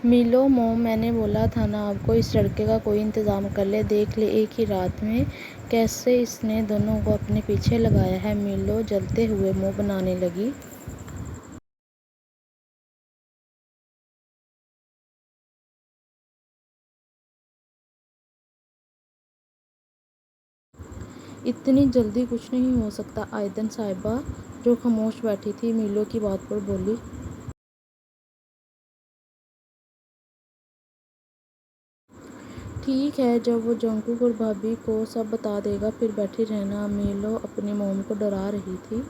میلو موم، میں نے بولا تھا نا آپ کو، اس لڑکے کا کوئی انتظام کر لے، دیکھ لے ایک ہی رات میں کیسے اس نے دونوں کو اپنے پیچھے لگایا ہے۔ میلو جلتے ہوئے منہ بنانے لگی۔ اتنی جلدی کچھ نہیں ہو سکتا۔ آئیدن صاحبہ جو خاموش بیٹھی تھی، میلو کی بات پر بولی۔ ٹھیک ہے، جب وہ جنگکوک اور بھابھی کو سب بتا دے گا پھر بیٹھی رہنا۔ میلو اپنی موم کو ڈرا رہی تھی۔